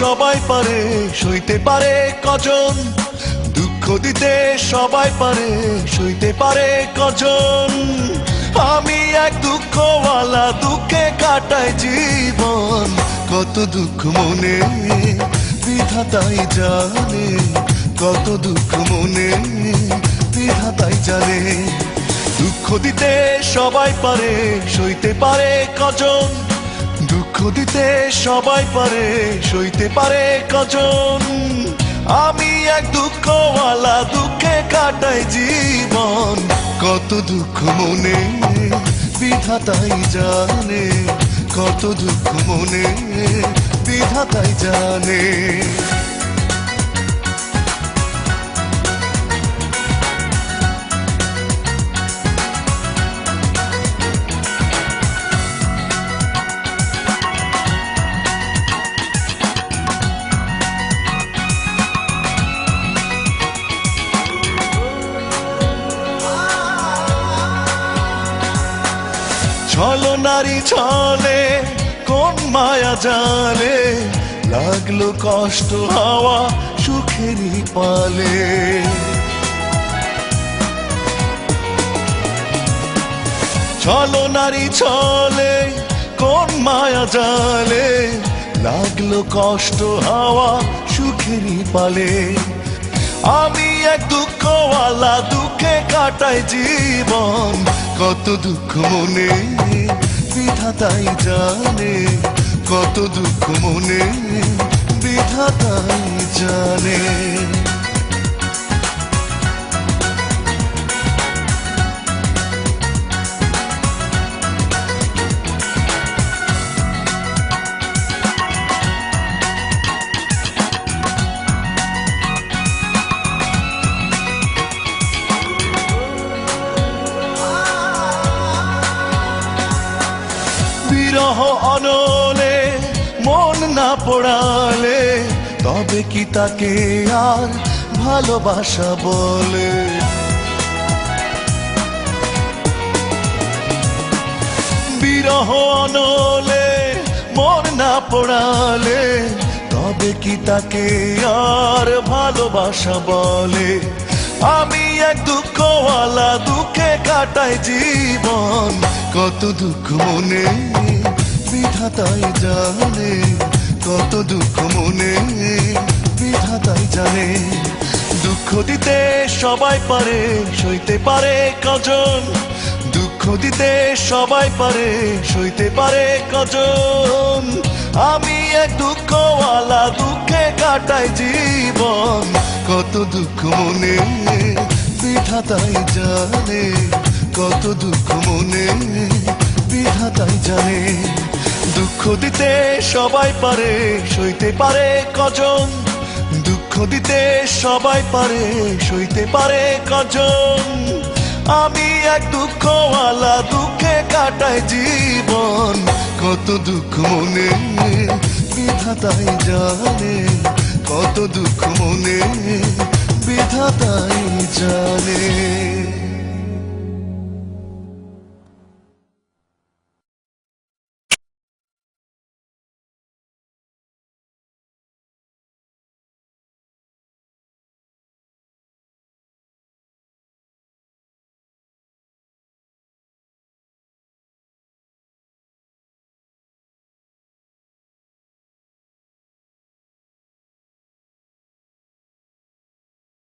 সবাই পারে, সইতে পারে কজন? দুঃখ দিতে সবাই পারে, সইতে পারে কজন? আমি এক দুঃখওয়ালা, দুঃখে কাটাই জীবন। কত দুঃখ মনে বিধাতাই জানে, কত দুঃখ মনে বিধাতাই জানে। দুঃখ দিতে সবাই পারে, সইতে পারে কজন? দুঃখ দিতে সবাই পারে, সইতে পারে কজন? আমি এক দুঃখওয়ালা, দুঃখে কাটাই জীবন। কত দুঃখ মনে বিধাতাই জানে, কত দুঃখ মনে বিধাতাই জানে। ছলো নারী ছলে কোন মায়া জালে, লাগলো কষ্ট হাওয়া সুখেরই পালে। ছলো নারী ছলে কোন মায়া জালে, লাগলো কষ্ট হাওয়া সুখেরই পালে। আমি এক দুঃখওয়ালা, দুঃখে কাটাই জীবন। কত দুঃখ মনে বিধাতাই জানে, কত দুঃখ মনে বিধাতাই জানে। বিরহ অনলে মন না পোড়ালে, তবে কি তাকে আর ভালোবাসা বলে? বিরহ অনলে মন না পোড়ালে, তবে কি তাকে আর ভালোবাসা বলে? আমি এক দুঃখওয়ালা, দুঃখে কাটাই জীবন। কত দুঃখ মনে বিধাতাই জানে, কত দুঃখ মনে বিধাতাই জানে। দুঃখ দিতে সবাই পারে, সইতে পারে কজন? দুঃখ দিতে সবাই পারে, সইতে পারে কজন? আমি এক দুঃখওয়ালা, দুঃখে কাটাই জীবন। কত দুঃখ মনে বিধাতাই জানে, কত দুঃখ মনে বিধাতাই জানে। দুঃখ দিতে সবাই পারে, সইতে পারে কজন? দুঃখ দিতে সবাই পারে, সইতে পারে কজন? আমি এক দুঃখওয়ালা, দুঃখে কাটাই জীবন। কত দুঃখ মনে বিধাতাই জানে, কত দুঃখ মনে বিধাতাই জানে।